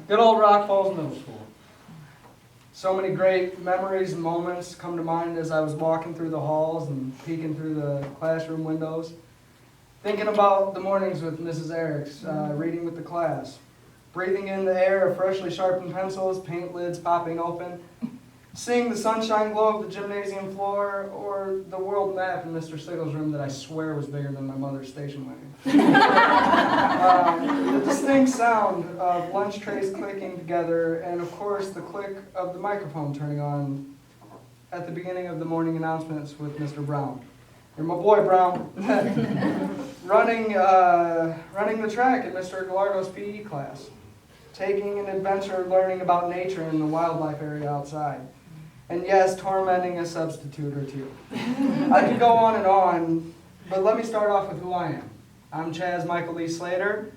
Good old Rock Falls Middle School. So many great memories and moments come to mind as I was walking through the halls and peeking through the classroom windows. Thinking about the mornings with Mrs. Eriks, reading with the class. Breathing in the air of freshly sharpened pencils, paint lids popping open. Seeing the sunshine glow of the gymnasium floor, or the world map in Mr. Sigel's room that I swear was bigger than my mother's station wagon. The distinct sound of lunch trays clicking together, and of course the click of the microphone turning on at the beginning of the morning announcements with Mr. Brown. You're my boy, Brown. running the track in Mr. Gallardo's PE class. Taking an adventure learning about nature in the wildlife area outside. And yes, tormenting a substitute or two. I could go on, but let me start off with who I am. I'm Chaz Michael Lee Slater,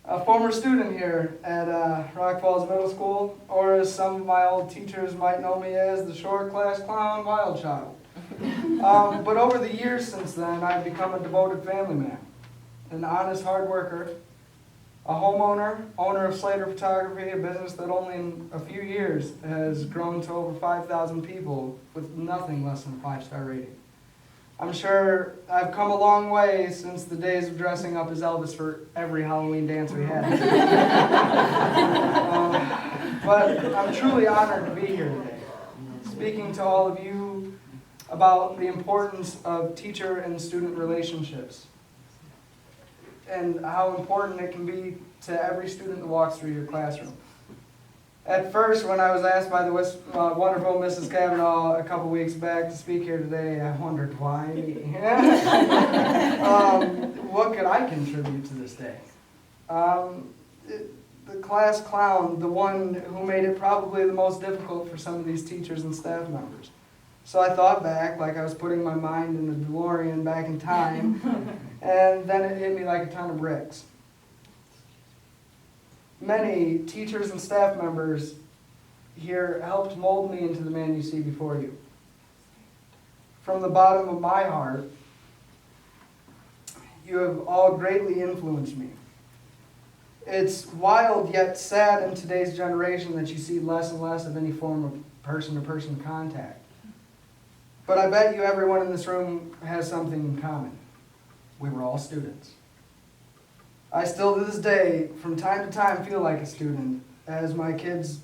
a former student here at Rock Falls Middle School, or as some of my old teachers might know me as, the short class clown wild child. But over the years since then, I've become a devoted family man, an honest hard worker, a homeowner, owner of Slater Photography, a business that only in a few years has grown to over 5,000 people with nothing less than a 5-star rating. I'm sure I've come a long way since the days of dressing up as Elvis for every Halloween dance we had. But I'm truly honored to be here today, speaking to all of you about the importance of teacher and student relationships, and how important it can be to every student that walks through your classroom. At first, when I was asked by the wonderful Mrs. Kavanaugh a couple weeks back to speak here today, I wondered why me. What could I contribute to this day? The class clown, the one who made it probably the most difficult for some of these teachers and staff members. So I thought back, like I was putting my mind in the DeLorean back in time, and then it hit me like a ton of bricks. Many teachers and staff members here helped mold me into the man you see before you. From the bottom of my heart, you have all greatly influenced me. It's wild yet sad in today's generation that you see less and less of any form of person-to-person contact. But I bet you everyone in this room has something in common. We were all students. I still to this day, from time to time, feel like a student as my kids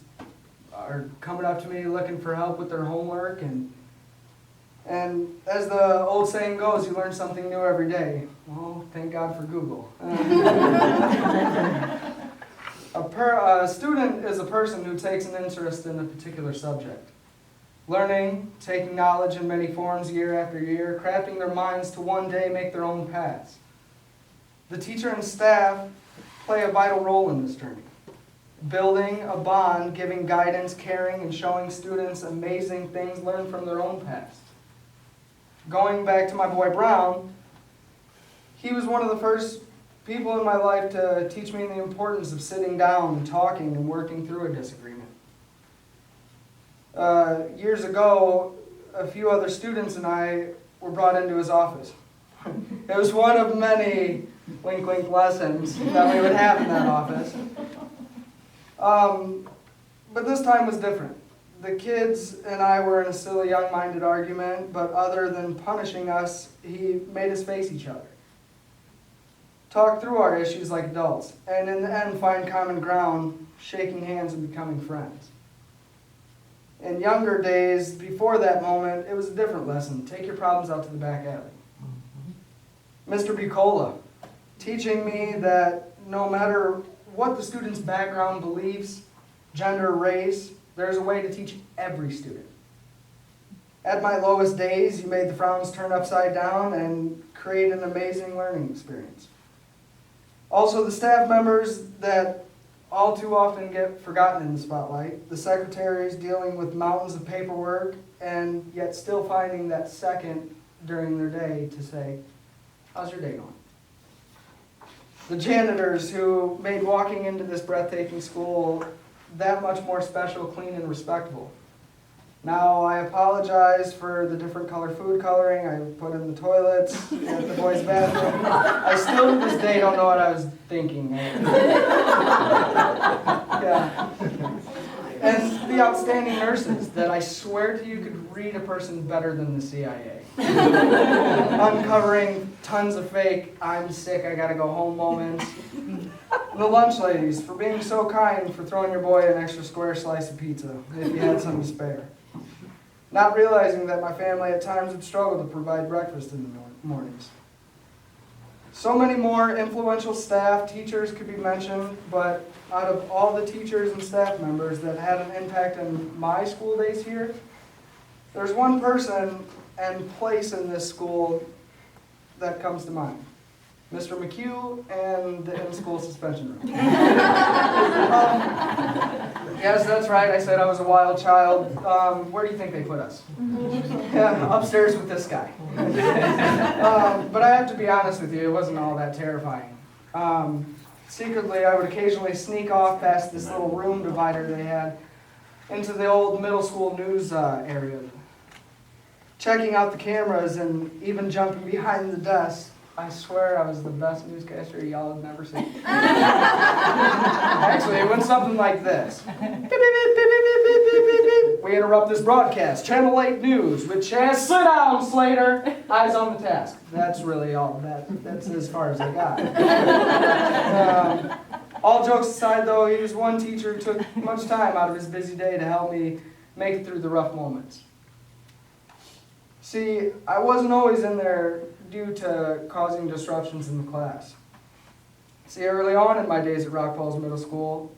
are coming up to me looking for help with their homework. And as the old saying goes, you learn something new every day. Well, thank God for Google. A student is a person who takes an interest in a particular subject. Learning, taking knowledge in many forms year after year, crafting their minds to one day make their own paths. The teacher and staff play a vital role in this journey, building a bond, giving guidance, caring, and showing students amazing things learned from their own past. Going back to my boy Brown, he was one of the first people in my life to teach me the importance of sitting down, talking, and working through a disagreement. Years ago, a few other students and I were brought into his office. It was one of many wink wink lessons that we would have in that office. But this time was different. The kids and I were in a silly young-minded argument, but other than punishing us, he made us face each other. Talk through our issues like adults, and in the end find common ground, shaking hands and becoming friends. In younger days, before that moment, it was a different lesson. Take your problems out to the back alley. Mr. Bucola, teaching me that no matter what the student's background, beliefs, gender, race, there's a way to teach every student. At my lowest days, you made the frowns turn upside down and create an amazing learning experience. Also, the staff members that all too often get forgotten in the spotlight, the secretaries dealing with mountains of paperwork and yet still finding that second during their day to say, how's your day going? The janitors who made walking into this breathtaking school that much more special, clean, and respectable. Now, I apologize for the different color food coloring I put in the toilets at the boys' bathroom. I still to this day don't know what I was thinking. Yeah, the outstanding nurses that I swear to you could read a person better than the CIA. Uncovering tons of fake, I'm sick, I gotta go home moments. And the lunch ladies for being so kind, for throwing your boy an extra square slice of pizza if you had some to spare. Not realizing that my family at times would struggle to provide breakfast in the mornings. So many more influential staff, teachers could be mentioned, but out of all the teachers and staff members that had an impact in my school days here, there's one person and place in this school that comes to mind. Mr. McHugh and the in-school suspension room. Yes, that's right, I said I was a wild child. Where do you think they put us? Yeah, upstairs with this guy. But I have to be honest with you, it wasn't all that terrifying. Secretly, I would occasionally sneak off past this little room divider they had into the old middle school news area, checking out the cameras and even jumping behind the desk. I swear I was the best newscaster y'all have never seen. Actually, it went something like this. Beep, beep, beep, beep, beep, beep, beep, beep. We interrupt this broadcast. Channel 8 News with Chaz. Sit down, Slater. Eyes on the task. That's really all. That's as far as I got. All jokes aside, though, he was one teacher who took much time out of his busy day to help me make it through the rough moments. See, I wasn't always in there due to causing disruptions in the class. See, early on in my days at Rock Falls Middle School,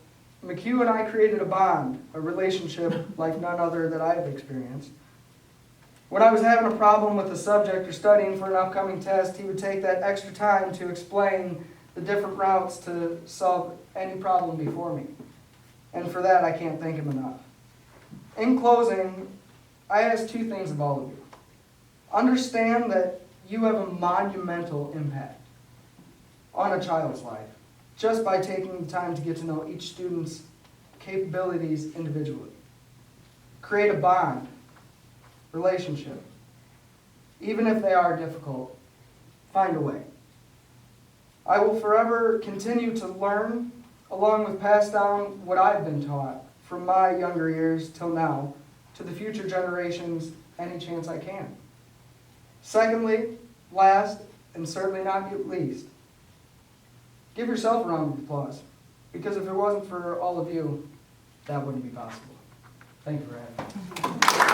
McHugh and I created a bond, a relationship like none other that I've experienced. When I was having a problem with a subject or studying for an upcoming test, he would take that extra time to explain the different routes to solve any problem before me. And for that, I can't thank him enough. In closing, I ask two things of all of you. Understand that you have a monumental impact on a child's life just by taking the time to get to know each student's capabilities individually. Create a bond, relationship. Even if they are difficult, find a way. I will forever continue to learn, along with pass down what I've been taught from my younger years till now to the future generations any chance I can. Secondly, last, and certainly not least, give yourself a round of applause, because if it wasn't for all of you, that wouldn't be possible. Thank you for having me.